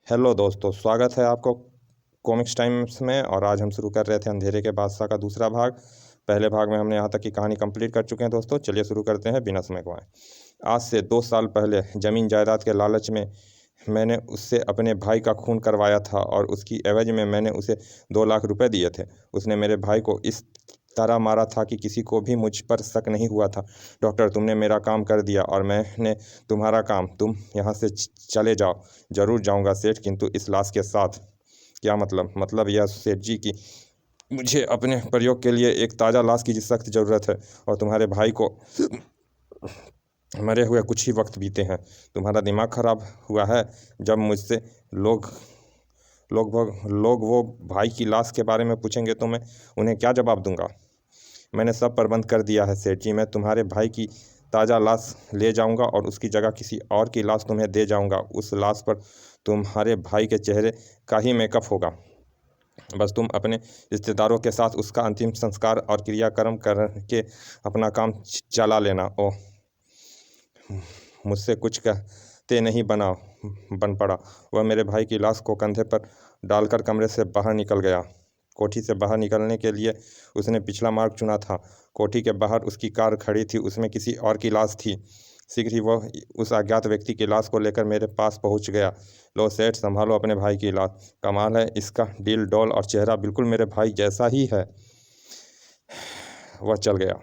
Hello दोस्तों, स्वागत है आपको कॉमिक्स टाइम्स में। और आज हम शुरू कर रहे थे अंधेरे के बादशाह का दूसरा भाग। पहले भाग में हमने यहाँ तक की कहानी कंप्लीट कर चुके हैं दोस्तों। चलिए शुरू करते हैं बिना समय गवाए। आज से 2 साल पहले ज़मीन जायदाद के लालच में मैंने उससे अपने भाई का खून करवाया था और उसकी एवज में मैंने उसे 2 लाख रुपए दिए थे। उसने मेरे भाई को इस तरह मारा था कि किसी को भी मुझ पर शक नहीं हुआ था। डॉक्टर, तुमने मेरा काम कर दिया और मैंने तुम्हारा काम। तुम यहाँ से चले जाओ। जरूर जाऊँगा सेठ, किंतु इस लाश के साथ। क्या मतलब यह सेठ जी की मुझे अपने प्रयोग के लिए एक ताज़ा लाश की सख्त ज़रूरत है और तुम्हारे भाई को मरे हुए कुछ ही वक्त बीते हैं। तुम्हारा दिमाग खराब हुआ है। जब मुझसे लोग लोग वो भाई की लाश के बारे में पूछेंगे तो मैं उन्हें क्या जवाब दूंगा? मैंने सब प्रबंध कर दिया है सेठ जी। मैं तुम्हारे भाई की ताज़ा लाश ले जाऊंगा और उसकी जगह किसी और की लाश तुम्हें दे जाऊंगा। उस लाश पर तुम्हारे भाई के चेहरे का ही मेकअप होगा। बस तुम अपने रिश्तेदारों के साथ उसका अंतिम संस्कार और क्रियाक्रम करके अपना काम चला लेना। ओह, मुझसे कुछ कहते नहीं बन पड़ा। वह मेरे भाई की लाश को कंधे पर डालकर कमरे से बाहर निकल गया। कोठी से बाहर निकलने के लिए उसने पिछला मार्ग चुना था। कोठी के बाहर उसकी कार खड़ी थी, उसमें किसी और की लाश थी। शीघ्र ही वह उस अज्ञात व्यक्ति की लाश को लेकर मेरे पास पहुंच गया। लो सेठ, संभालो अपने भाई की लाश। कमाल है, इसका डील डॉल और चेहरा बिल्कुल मेरे भाई जैसा ही है। वह चल गया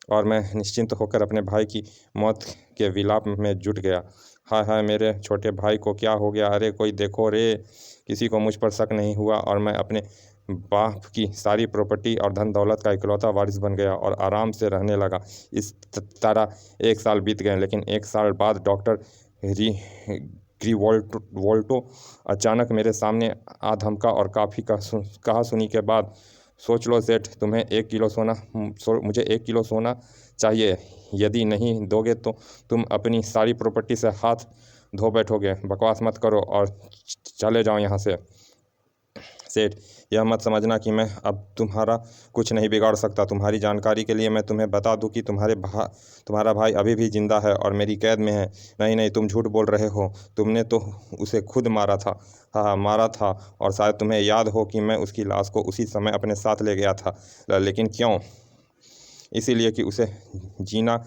और मैं निश्चिंत होकर अपने भाई की मौत के विलाप में जुट गया। हाय हाय, मेरे छोटे भाई को क्या हो गया? अरे कोई देखो रे! किसी को मुझ पर शक नहीं हुआ और मैं अपने बाप की सारी प्रॉपर्टी और धन दौलत का इकलौता वारिस बन गया और आराम से रहने लगा। इस तरह 1 साल बीत गए, लेकिन 1 साल बाद डॉक्टर री ग्रीवोल्टो अचानक मेरे सामने आ धमका और काफ़ी कहा सुनी के बाद, सोच लो सेठ, तुम्हें 1 किलो सोना मुझे 1 किलो सोना चाहिए। यदि नहीं दोगे तो तुम अपनी सारी प्रॉपर्टी से हाथ धो बैठोगे। बकवास मत करो और चले जाओ यहाँ से। सेठ, यह मत समझना कि मैं अब तुम्हारा कुछ नहीं बिगाड़ सकता। तुम्हारी जानकारी के लिए मैं तुम्हें बता दूं कि तुम्हारा भाई अभी भी जिंदा है और मेरी कैद में है। नहीं नहीं, तुम झूठ बोल रहे हो। तुमने तो उसे खुद मारा था। हाँ, मारा था। और शायद तुम्हें याद हो कि मैं उसकी लाश को उसी समय अपने साथ ले गया था। लेकिन क्यों? इसीलिए कि उसे जीना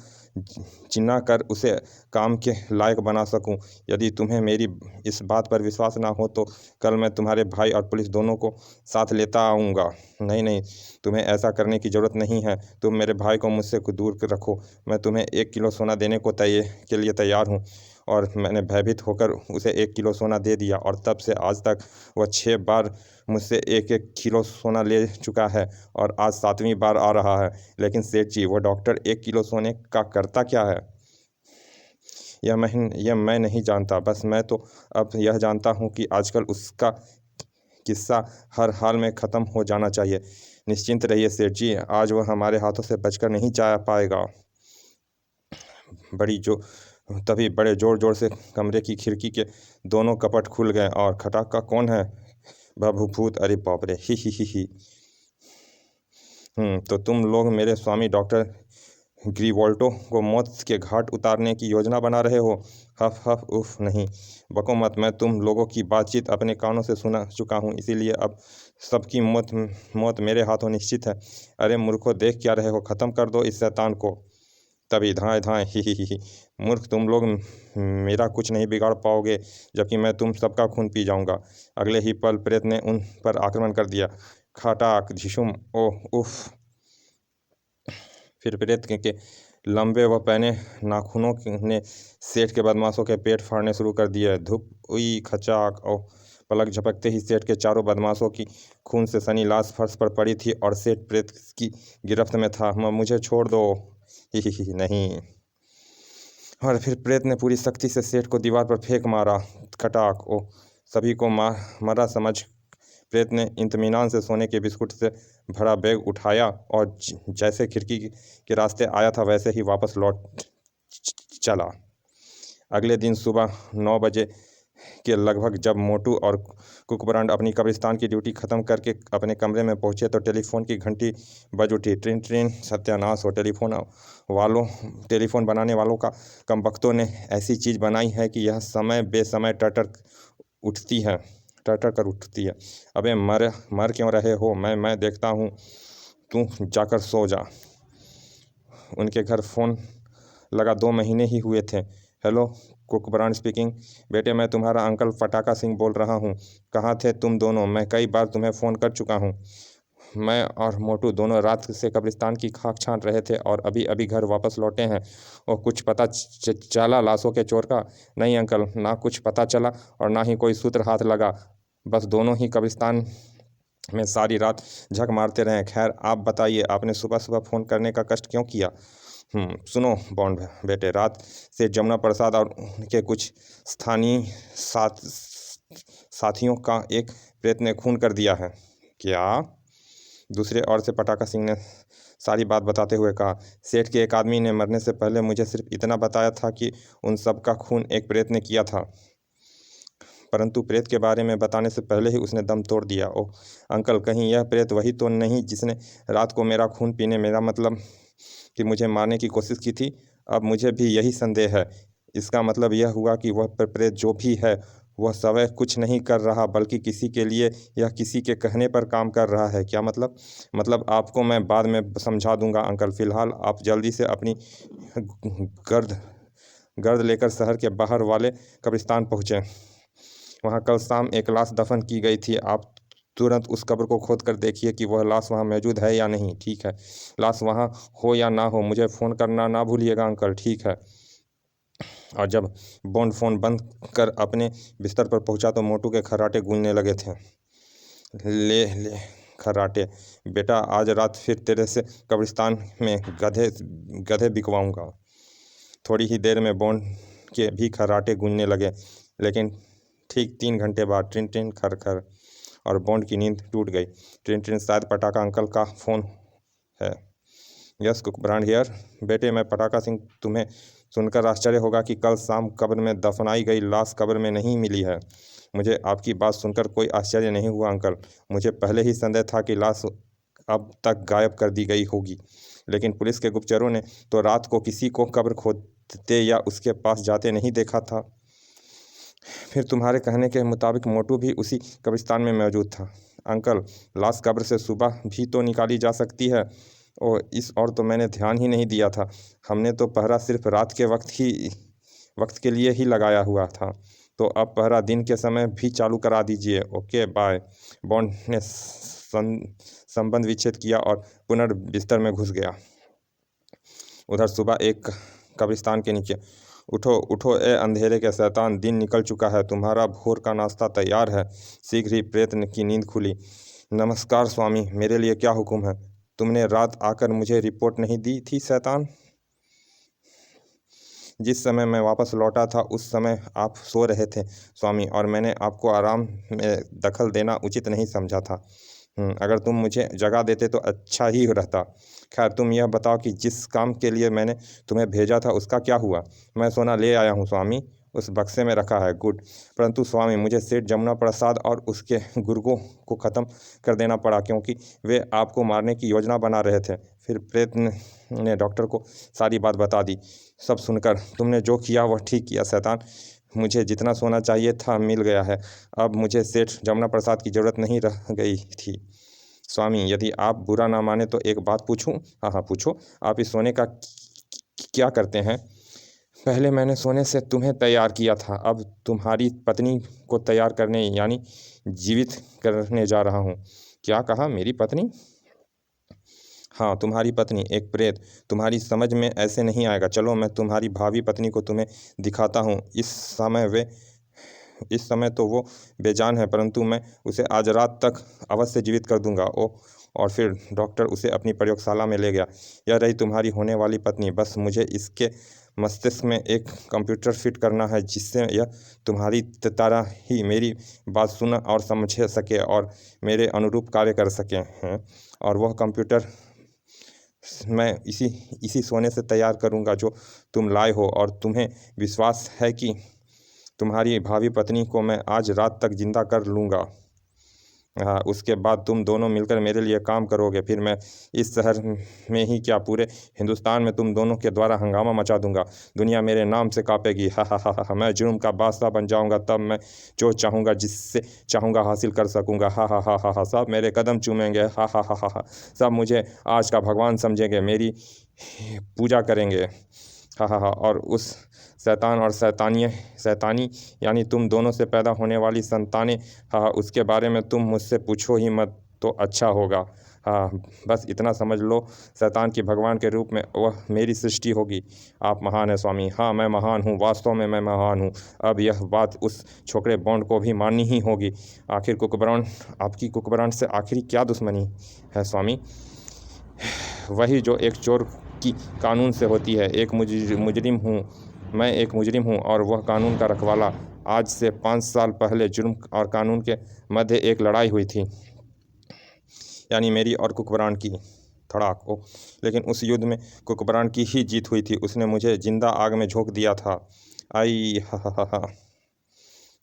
जिना कर उसे काम के लायक बना सकूं। यदि तुम्हें मेरी इस बात पर विश्वास ना हो तो कल मैं तुम्हारे भाई और पुलिस दोनों को साथ लेता आऊँगा। नहीं नहीं, तुम्हें ऐसा करने की ज़रूरत नहीं है। तुम मेरे भाई को मुझसे दूर रखो। मैं तुम्हें 1 किलो सोना देने के लिए तैयार हूँ। और मैंने भयभीत होकर उसे 1 किलो सोना दे दिया और तब से आज तक वह 6 बार मुझसे 1 1 किलो सोना ले चुका है और आज 7वीं बार आ रहा है। लेकिन सेठ जी, वो डॉक्टर 1 किलो सोने का करता क्या है? यह मैं नहीं जानता। बस मैं तो अब यह जानता हूँ कि आजकल उसका किस्सा हर हाल में ख़त्म हो जाना चाहिए। निश्चिंत रहिए सेठ जी, आज वह हमारे हाथों से बचकर नहीं जा पाएगा। बड़ी जो तभी बड़े ज़ोर ज़ोर से कमरे की खिड़की के दोनों कपट खुल गए और खटाका, कौन है? भूत! अरे बाप रे! ही। तो तुम लोग मेरे स्वामी डॉक्टर ग्रीवोल्टो को मौत के घाट उतारने की योजना बना रहे हो? हफ हफ, उफ नहीं, बको मत। मैं तुम लोगों की बातचीत अपने कानों से सुना चुका हूँ, इसीलिए अब सबकी मौत मेरे हाथों निश्चित है। अरे मूर्खों, देख क्या रहे हो? ख़त्म कर दो इस शैतान को। तभी धाएँ धाएँ, ही। मूर्ख, तुम लोग मेरा कुछ नहीं बिगाड़ पाओगे, जबकि मैं तुम सबका खून पी जाऊंगा। अगले ही पल प्रेत ने उन पर आक्रमण कर दिया। खटाक झिशुम, ओह उफ! फिर प्रेत के लंबे व पैने नाखूनों ने सेठ के बदमाशों के पेट फाड़ने शुरू कर दिए। धूप उई खचाक! और पलक झपकते ही सेठ के चारों बदमाशों की खून से सनी लाश फर्श पर पड़ी थी और सेठ प्रेत की गिरफ्त में था। मुझे छोड़ दो। ही नहीं। और फिर प्रेत ने पूरी शक्ति से सेठ को दीवार पर फेंक मारा। खटाक! ओ, सभी को मरा समझ प्रेत ने इत्मीनान से सोने के बिस्कुट से भरा बैग उठाया और जैसे खिड़की के रास्ते आया था वैसे ही वापस लौट चला। अगले दिन सुबह 9 बजे के लगभग जब मोटू और कुकबरांड अपनी कब्रिस्तान की ड्यूटी ख़त्म करके अपने कमरे में पहुंचे तो टेलीफोन की घंटी बज उठी। ट्रिन ट्रिन! सत्यानाश हो! टेलीफोन बनाने वालों का कमबख्तों ने ऐसी चीज़ बनाई है कि यह समय बेसमय टटर उठती है, टरटर कर उठती है। अबे मर मर क्यों रहे हो? मैं देखता हूँ, तू जाकर सो जा। उनके घर फ़ोन लगा 2 महीने ही हुए थे। हेलो, कुकबरान स्पीकिंग। बेटे, मैं तुम्हारा अंकल पटाका सिंह बोल रहा हूँ। कहाँ थे तुम दोनों? मैं कई बार तुम्हें फ़ोन कर चुका हूँ। मैं और मोटू दोनों रात से कब्रिस्तान की खाक छान रहे थे और अभी अभी घर वापस लौटे हैं। और कुछ पता चला लाशों के चोर का? नहीं अंकल, ना कुछ पता चला और ना ही कोई सूत्र हाथ लगा। बस दोनों ही कब्रिस्तान में सारी रात झक मारते रहे। खैर, आप बताइए, आपने सुबह सुबह फ़ोन करने का कष्ट क्यों किया? सुनो बॉन्ड बेटे, रात से जमुना प्रसाद और उनके कुछ स्थानीय साथियों का एक प्रेत ने खून कर दिया है। क्या? दूसरे ओर से पटाका सिंह ने सारी बात बताते हुए कहा। सेठ के एक आदमी ने मरने से पहले मुझे सिर्फ इतना बताया था कि उन सब का खून एक प्रेत ने किया था, परंतु प्रेत के बारे में बताने से पहले ही उसने दम तोड़ दिया। ओह अंकल, कहीं यह प्रेत वही तो नहीं जिसने रात को मेरा खून पीने, मेरा मतलब कि मुझे मारने की कोशिश की थी? अब मुझे भी यही संदेह है। इसका मतलब यह हुआ कि वह प्रेत जो भी है, वह स्वयं कुछ नहीं कर रहा, बल्कि किसी के लिए या किसी के कहने पर काम कर रहा है। क्या मतलब? मतलब आपको मैं बाद में समझा दूंगा अंकल। फ़िलहाल आप जल्दी से अपनी गर्द गर्द लेकर शहर के बाहर वाले कब्रिस्तान पहुँचें। वहाँ कल शाम एक लाश दफन की गई थी। आप तुरंत उस कब्र को खोद कर देखिए कि वह लाश वहाँ मौजूद है या नहीं। ठीक है? लाश वहाँ हो या ना हो, मुझे फ़ोन करना ना भूलिएगा अंकल। ठीक है? और जब बॉन्ड फ़ोन बंद कर अपने बिस्तर पर पहुंचा तो मोटू के खर्राटे गूंजने लगे थे। ले ले खर्राटे, बेटा आज रात फिर तेरे से कब्रिस्तान में गधे गधे बिकवाऊंगा। थोड़ी ही देर में बॉन्ड के भी खर्राटे गूंजने लगे, लेकिन ठीक 3 घंटे बाद ट्रिन ट्रिन खर खर और बॉन्ड की नींद टूट गई। ट्रिन ट्रिन, शायद पटाखा अंकल का फ़ोन है। यस कुकब्रांड हियर। बेटे, मैं पटाखा सिंह। तुम्हें सुनकर आश्चर्य होगा कि कल शाम कब्र में दफनाई गई लाश कब्र में नहीं मिली है। मुझे आपकी बात सुनकर कोई आश्चर्य नहीं हुआ अंकल। मुझे पहले ही संदेह था कि लाश अब तक गायब कर दी गई होगी, लेकिन पुलिस के गुप्तचरों ने तो रात को किसी को कब्र खोदते या उसके पास जाते नहीं देखा था। फिर तुम्हारे कहने के मुताबिक मोटू भी उसी कब्रिस्तान में मौजूद था। अंकल, लाश कब्र से सुबह भी तो निकाली जा सकती है। और इस और तो मैंने ध्यान ही नहीं दिया था। हमने तो पहरा सिर्फ रात के वक्त के लिए ही लगाया हुआ था। तो अब पहरा दिन के समय भी चालू करा दीजिए। Okay bye. बॉन्ड ने संबंध विच्छेद किया और पुनर्बिस्तर में घुस गया। उधर सुबह एक कब्रिस्तान के नीचे। उठो उठो ए अंधेरे के शैतान, दिन निकल चुका है। तुम्हारा भोर का नाश्ता तैयार है। शीघ्र ही प्रेत की नींद खुली। नमस्कार स्वामी, मेरे लिए क्या हुक्म है? तुमने रात आकर मुझे रिपोर्ट नहीं दी थी शैतान? जिस समय मैं वापस लौटा था उस समय आप सो रहे थे स्वामी, और मैंने आपको आराम में दखल देना उचित नहीं समझा था। अगर तुम मुझे जगा देते तो अच्छा ही रहता। खैर, तुम यह बताओ कि जिस काम के लिए मैंने तुम्हें भेजा था उसका क्या हुआ? मैं सोना ले आया हूँ स्वामी, उस बक्से में रखा है। गुड। परंतु स्वामी, मुझे सेठ जमुना प्रसाद और उसके गुर्गों को ख़त्म कर देना पड़ा, क्योंकि वे आपको मारने की योजना बना रहे थे। फिर प्रेत ने डॉक्टर को सारी बात बता दी। सब सुनकर, तुमने जो किया वह ठीक किया शैतान। मुझे जितना सोना चाहिए था मिल गया है। अब मुझे सेठ जमुना प्रसाद की ज़रूरत नहीं रह गई थी। स्वामी, यदि आप बुरा ना माने तो एक बात पूछूं? हाँ हाँ पूछो। आप इस सोने का क्या करते हैं? पहले मैंने सोने से तुम्हें तैयार किया था, अब तुम्हारी पत्नी को तैयार करने यानी जीवित करने जा रहा हूँ। क्या कहा? मेरी पत्नी? हाँ, तुम्हारी पत्नी, एक प्रेत। तुम्हारी समझ में ऐसे नहीं आएगा। चलो मैं तुम्हारी भावी पत्नी को तुम्हें दिखाता हूँ। इस समय तो वो बेजान है, परंतु मैं उसे आज रात तक अवश्य जीवित कर दूंगा। ओ, और फिर डॉक्टर उसे अपनी प्रयोगशाला में ले गया। यह रही तुम्हारी होने वाली पत्नी। बस मुझे इसके मस्तिष्क में एक कंप्यूटर फिट करना है, जिससे यह तुम्हारी तरह ही मेरी बात सुन और समझ सके और मेरे अनुरूप कार्य कर सके हैं। और वह कंप्यूटर मैं इसी सोने से तैयार करूंगा जो तुम लाए हो, और तुम्हें विश्वास है कि तुम्हारी भावी पत्नी को मैं आज रात तक जिंदा कर लूँगा। हाँ, उसके बाद तुम दोनों मिलकर मेरे लिए काम करोगे, फिर मैं इस शहर में ही क्या पूरे हिंदुस्तान में तुम दोनों के द्वारा हंगामा मचा दूंगा। दुनिया मेरे नाम से कांपेगी। हा हा हा हा। मैं जुर्म का बादशाह बन जाऊंगा, तब मैं जो चाहूँगा जिससे चाहूँगा हासिल कर सकूँगा। हा हा हा हा हा। सब मेरे कदम चूमेंगे। हा हा हा हा हा। सब मुझे आज का भगवान समझेंगे, मेरी पूजा करेंगे। हाँ हाँ हाँ। और उस शैतान और शैतानी यानी तुम दोनों से पैदा होने वाली संतानें, हाँ उसके बारे में तुम मुझसे पूछो ही मत तो अच्छा होगा। हाँ, बस इतना समझ लो, शैतान की भगवान के रूप में वह मेरी सृष्टि होगी। आप महान हैं स्वामी। हाँ, मैं महान हूँ, वास्तव में मैं महान हूँ। अब यह बात उस छोकरे बॉन्ड को भी माननी ही होगी। आखिर कुकबरान, आपकी कुकबरान से आखिरी क्या दुश्मनी है स्वामी? वही जो एक चोर की कानून से होती है। एक मुजरिम हूँ, मैं एक मुजरिम हूँ और वह कानून का रखवाला। आज से 5 साल पहले जुर्म और कानून के मध्य एक लड़ाई हुई थी, यानी मेरी और कुकबरान की। धड़ाक ओ, लेकिन उस युद्ध में कुकबरान की ही जीत हुई थी। उसने मुझे जिंदा आग में झोंक दिया था। आई हा हा हा हा।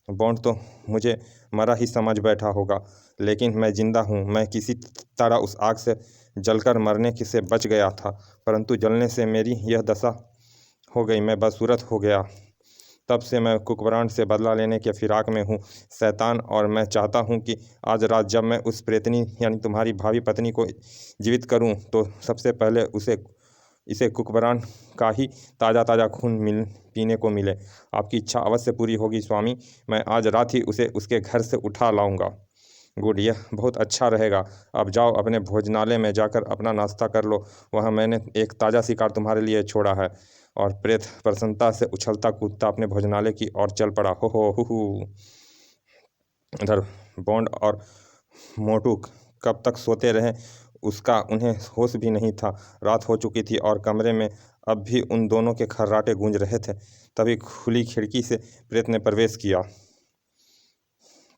बॉन्ड तो मुझे मरा ही समझ बैठा होगा, लेकिन मैं जिंदा हूँ। मैं किसी तरह उस आग से जलकर मरने से बच गया था, परंतु जलने से मेरी यह दशा हो गई, मैं बदसूरत हो गया। तब से मैं कुकबरान से बदला लेने के फिराक में हूँ शैतान, और मैं चाहता हूँ कि आज रात जब मैं उस प्रेतनी यानी तुम्हारी भावी पत्नी को जीवित करूँ तो सबसे पहले इसे कुकबरान का ही ताज़ा ताज़ा खून पीने को मिले। आपकी इच्छा अवश्य पूरी होगी स्वामी। मैं आज रात ही उसे उसके घर से उठा लाऊंगा। गुड, यह बहुत अच्छा रहेगा। अब जाओ, अपने भोजनालय में जाकर अपना नाश्ता कर लो। वहाँ मैंने एक ताज़ा शिकार तुम्हारे लिए छोड़ा है। और प्रेत प्रसन्नता से उछलता कूदता अपने भोजनालय की ओर चल पड़ा। हो हु। इधर बॉन्ड और मोटू कब तक सोते रहे उसका उन्हें होश भी नहीं था। रात हो चुकी थी और कमरे में अब भी उन दोनों के खर्राटे गूंज रहे थे। तभी खुली खिड़की से प्रेत ने प्रवेश किया।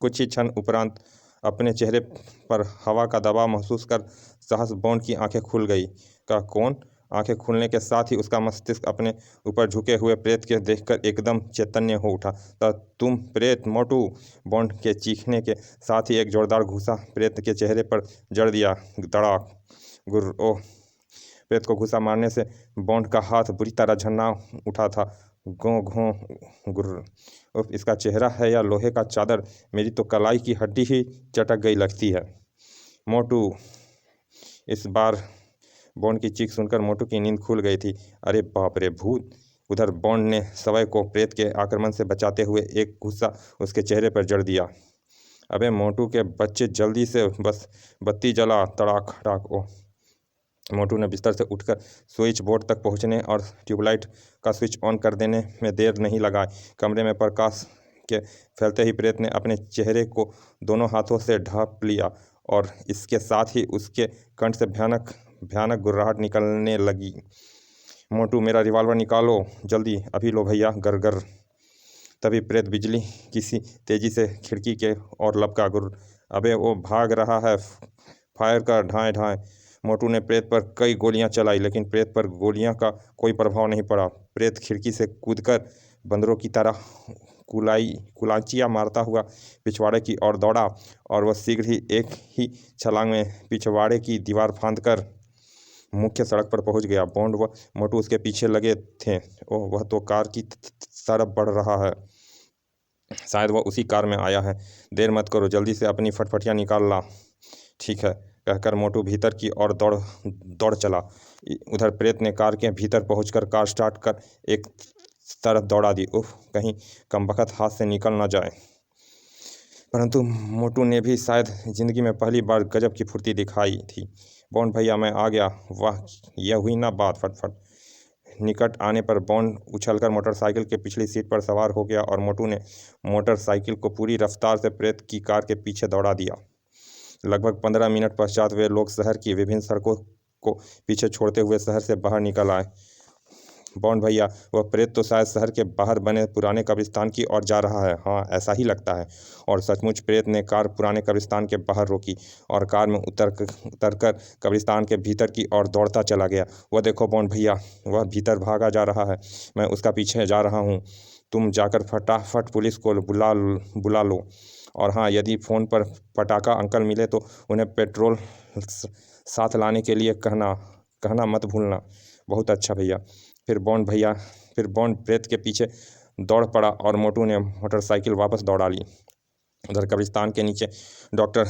कुछ ही क्षण उपरांत अपने चेहरे पर हवा का दबाव महसूस कर सहसा बॉन्ड की आंखें खुल गई। का कौन? आंखें खुलने के साथ ही उसका मस्तिष्क अपने ऊपर झुके हुए प्रेत के देखकर एकदम चैतन्य हो उठा। तुम प्रेत मोटू! बॉन्ड के चीखने के साथ ही एक जोरदार घूंसा प्रेत के चेहरे पर जड़ दिया। धड़ाक। गुर्र। ओह! प्रेत को घूंसा मारने से बॉन्ड का हाथ बुरी तरह झन्ना उठा था। गो घों गुर्र। उफ, इसका चेहरा है या लोहे का चादर? मेरी तो कलाई की हड्डी ही चटक गई लगती है। मोटू! इस बार बॉन्ड की चीख सुनकर मोटू की नींद खुल गई थी। अरे बाप रे, भूत! उधर बॉन्ड ने सवय को प्रेत के आक्रमण से बचाते हुए एक घुस्सा उसके चेहरे पर जड़ दिया। अबे मोटू के बच्चे, जल्दी से बस बत्ती जला। तड़ाक हटाक। ओ! मोटू ने बिस्तर से उठकर स्विच बोर्ड तक पहुंचने और ट्यूबलाइट का स्विच ऑन कर देने में देर नहीं लगाई। कमरे में प्रकाश के फैलते ही प्रेत ने अपने चेहरे को दोनों हाथों से ढांप लिया और इसके साथ ही उसके कंठ से भयानक भयानक गुर्राहट निकलने लगी। मोटू, मेरा रिवॉल्वर निकालो जल्दी, अभी लो भैया। गर। तभी प्रेत बिजली किसी तेजी से खिड़की के ओर लपका। गुर्र। अबे वो भाग रहा है, फायर कर। ढाएं ढाएं। मोटू ने प्रेत पर कई गोलियां चलाई, लेकिन प्रेत पर गोलियां का कोई प्रभाव नहीं पड़ा। प्रेत खिड़की से कूदकर बंदरों की तरह कुलांचियां मारता हुआ पिछवाड़े की ओर दौड़ा और वह शीघ्र ही एक ही छलांग में पिछवाड़े की दीवार फांदकर मुख्य सड़क पर पहुंच गया। बॉन्ड व मोटू उसके पीछे लगे थे। ओह, वह तो कार की तरफ बढ़ रहा है। शायद वह उसी कार में आया है। देर मत करो, जल्दी से अपनी फटफटियाँ निकाल ला। ठीक है, कहकर मोटू भीतर की ओर दौड़ चला। उधर प्रेत ने कार के भीतर पहुंचकर कार स्टार्ट कर एक तरफ दौड़ा दी। उफ, कहीं कमबख्त हाथ से निकल न जाए। परंतु मोटू ने भी शायद जिंदगी में पहली बार गजब की फुर्ती दिखाई थी। बॉन्ड भैया, मैं आ गया। वाह, यह हुई ना बात। फटफट। निकट आने पर बॉन्ड उछलकर मोटरसाइकिल के पिछली सीट पर सवार हो गया और मोटू ने मोटरसाइकिल को पूरी रफ्तार से प्रेत की कार के पीछे दौड़ा दिया। लगभग 15 मिनट पश्चात वे लोग शहर की विभिन्न सड़कों को पीछे छोड़ते हुए शहर से बाहर निकल आए। बॉन्ड भैया, वह प्रेत तो शायद शहर के बाहर बने पुराने कब्रिस्तान की ओर जा रहा है। हाँ, ऐसा ही लगता है। और सचमुच प्रेत ने कार पुराने कब्रिस्तान के बाहर रोकी और कार में उतरकर कब्रिस्तान के भीतर की ओर दौड़ता चला गया। वह देखो बॉन्ड भैया, वह भीतर भागा जा रहा है। मैं उसका पीछे जा रहा हूँ। तुम जाकर फटाफट पुलिस को बुला लो। और हाँ, यदि फ़ोन पर पटाखा अंकल मिले तो उन्हें पेट्रोल साथ लाने के लिए कहना कहना मत भूलना। बहुत अच्छा भैया। फिर बॉन्ड प्रेत के पीछे दौड़ पड़ा और मोटू ने मोटरसाइकिल वापस दौड़ा ली। उधर कब्रिस्तान के नीचे डॉक्टर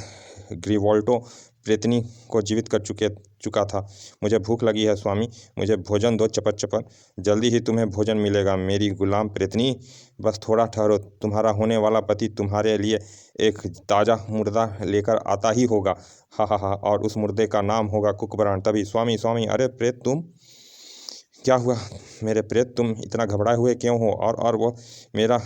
ग्रिवोल्टो प्रेतनी को जीवित कर चुका था। मुझे भूख लगी है स्वामी, मुझे भोजन दो चपर चपर। जल्दी ही तुम्हें भोजन मिलेगा मेरी गुलाम प्रेतनी। बस थोड़ा ठहरो, तुम्हारा होने वाला पति तुम्हारे लिए एक ताज़ा मुर्दा लेकर आता ही होगा। हा हा हा। और उस मुर्दे का नाम होगा कुकबरान। तभी स्वामी स्वामी, अरे प्रेत तुम, क्या हुआ मेरे प्रेत, तुम इतना घबराए हुए क्यों हो? और वो मेरा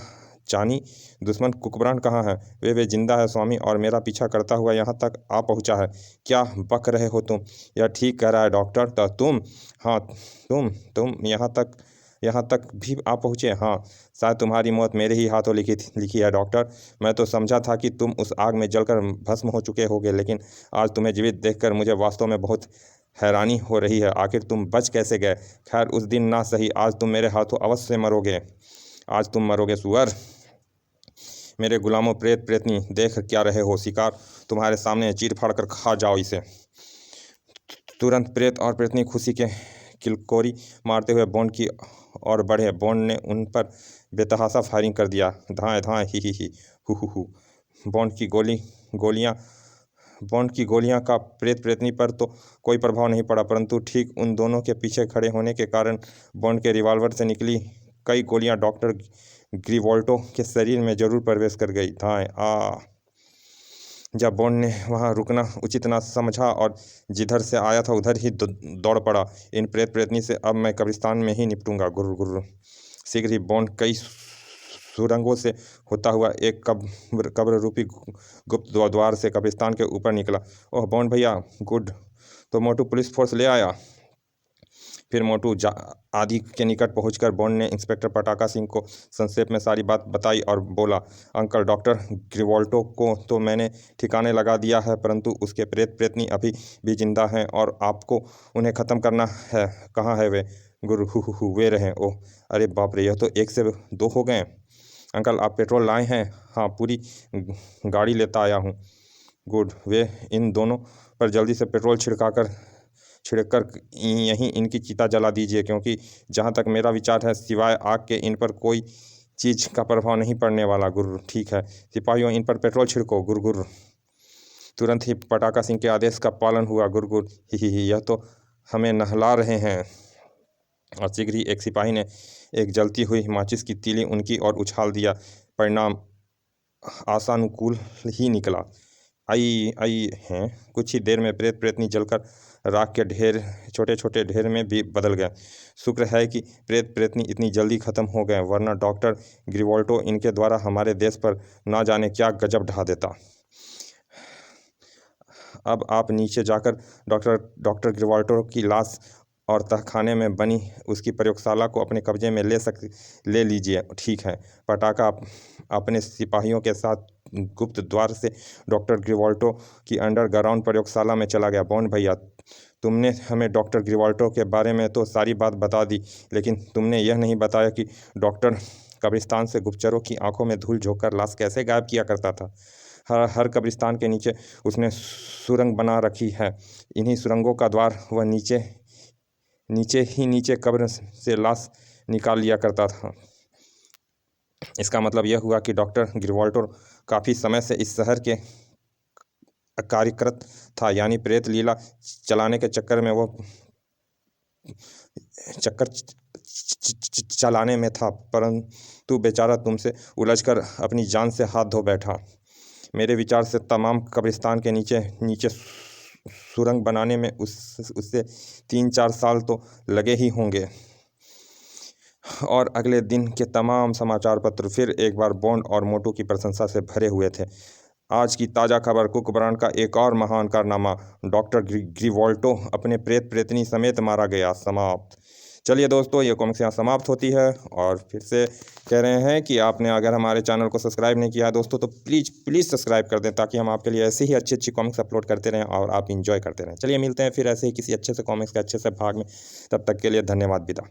जानी दुश्मन कुकबरान कहाँ है? वे जिंदा है स्वामी, और मेरा पीछा करता हुआ यहाँ तक आ पहुँचा है। क्या बक रहे हो तुम? यह ठीक कह रहा है डॉक्टर। तो तुम, हाँ तुम यहाँ तक भी आ पहुँचे? हाँ, शायद तुम्हारी मौत मेरे ही हाथों लिखी है डॉक्टर। मैं तो समझा था कि तुम उस आग में जलकर भस्म हो चुके होगे, लेकिन आज तुम्हें जीवित देखकर मुझे वास्तव में बहुत हैरानी हो रही है। आखिर तुम बच कैसे गए? खैर, उस दिन ना सही, आज तुम मेरे हाथों अवश्य मरोगे। आज तुम मरोगे सुअर। मेरे गुलामों प्रेत प्रेतनी, देख क्या रहे हो? शिकार तुम्हारे सामने, चीर फाड़ कर खा जाओ इसे। तुरंत प्रेत और प्रेतनी खुशी के किलकोरी मारते हुए बॉन्ड की ओर बढ़े। बॉन्ड ने उन पर बेतहाशा फायरिंग कर दिया। धाएं धाएं, ही हु। बॉन्ड की गोलियां का प्रेत प्रेतनी पर तो कोई प्रभाव नहीं पड़ा, परंतु ठीक उन दोनों के पीछे खड़े होने के कारण बॉन्ड के रिवॉल्वर से निकली कई गोलियां डॉक्टर ग्रिवोल्टो के शरीर में जरूर प्रवेश कर गई। धाएं आ। जब बॉन्ड ने वहां रुकना उचित ना समझा और जिधर से आया था उधर ही दौड़ पड़ा। इन प्रेत प्रेतनी से अब मैं कब्रिस्तान में ही निपटूंगा। गुर्र गुर्र। शीघ्र ही बॉन्ड कई सुरंगों से होता हुआ एक कब्र रूपी गुप्त द्वार से कब्रिस्तान के ऊपर निकला। ओह बॉन्ड भैया, गुड। तो मोटू पुलिस फोर्स ले आया? फिर मोटू आदि के निकट पहुंचकर बॉन्ड ने इंस्पेक्टर पटाका सिंह को संक्षेप में सारी बात बताई और बोला, अंकल, डॉक्टर ग्रिवोल्टो को तो मैंने ठिकाने लगा दिया है, परंतु उसके प्रेत प्रेतनी अभी भी जिंदा हैं और आपको उन्हें ख़त्म करना है। कहाँ है वे? गुरु हु वे रहे। ओह अरे बाप रे, यह तो एक से दो हो गए। अंकल, आप पेट्रोल लाए हैं? हाँ, पूरी गाड़ी लेता आया हूँ। गुड। वे इन दोनों पर जल्दी से पेट्रोल छिड़कर यहीं इनकी चिता जला दीजिए, क्योंकि जहाँ तक मेरा विचार है सिवाय आग के इन पर कोई चीज़ का प्रभाव नहीं पड़ने वाला। गुर्र। ठीक है सिपाहियों, इन पर पेट्रोल छिड़को। गुर्र। तुरंत ही पटाका सिंह के आदेश का पालन हुआ। गुर्र। ही, यह तो हमें नहला रहे हैं। और शीघ्र ही एक सिपाही ने एक जलती हुई माचिस की तीली उनकी ओर उछाल दिया। परिणाम आशानुकूल ही निकला। आई हैं। कुछ ही देर में प्रेत प्रेतनी जलकर राख के ढेर, छोटे छोटे ढेर में भी बदल गए। शुक्र है कि प्रेत प्रेतनी इतनी जल्दी खत्म हो गए, वरना डॉक्टर ग्रिवोल्टो इनके द्वारा हमारे देश पर ना जाने क्या गजब ढा देता। अब आप नीचे जाकर डॉक्टर ग्रिवोल्टो की लाश और तहखाने में बनी उसकी प्रयोगशाला को अपने कब्जे में ले लीजिए। ठीक है। पटाका अपने सिपाहियों के साथ गुप्त द्वार से डॉक्टर ग्रिवोल्टो की अंडरग्राउंड प्रयोगशाला में चला गया। बॉन्ड भैया, तुमने हमें डॉक्टर ग्रिवोल्टो के बारे में तो सारी बात बता दी, लेकिन तुमने यह नहीं बताया कि डॉक्टर कब्रिस्तान से गुप्तचरों की आंखों में धूल झोंककर लाश कैसे गायब किया करता था। हर कब्रिस्तान के नीचे उसने सुरंग बना रखी है। इन्हीं सुरंगों का द्वार वह नीचे कब्र से लाश निकाल लिया करता था। इसका मतलब यह हुआ कि डॉक्टर ग्रिवोल्टो काफ़ी समय से इस शहर के कार्यरत था, यानी प्रेत लीला चलाने के चक्कर में वो चलाने में था, परंतु बेचारा तुमसे उलझकर अपनी जान से हाथ धो बैठा। मेरे विचार से तमाम कब्रिस्तान के नीचे सुरंग बनाने में उससे 3-4 साल तो लगे ही होंगे। और अगले दिन के तमाम समाचार पत्र फिर एक बार बॉन्ड और मोटू की प्रशंसा से भरे हुए थे। आज की ताज़ा खबर, कुकबरान का एक और महान कारनामा, डॉक्टर ग्रिवोल्टो अपने प्रेत प्रेतनी समेत मारा गया। समाप्त। चलिए दोस्तों, ये कॉमिक्स यहाँ समाप्त होती है। और फिर से कह रहे हैं कि आपने अगर हमारे चैनल को सब्सक्राइब नहीं किया है दोस्तों, तो प्लीज़ सब्सक्राइब कर दें, ताकि हम आपके लिए ऐसे ही अच्छी कॉमिक्स अपलोड करते रहें और आप इंजॉय करते रहें। चलिए मिलते हैं फिर ऐसे ही किसी अच्छे से कॉमिक्स के अच्छे से भाग में। तब तक के लिए धन्यवाद, विदा।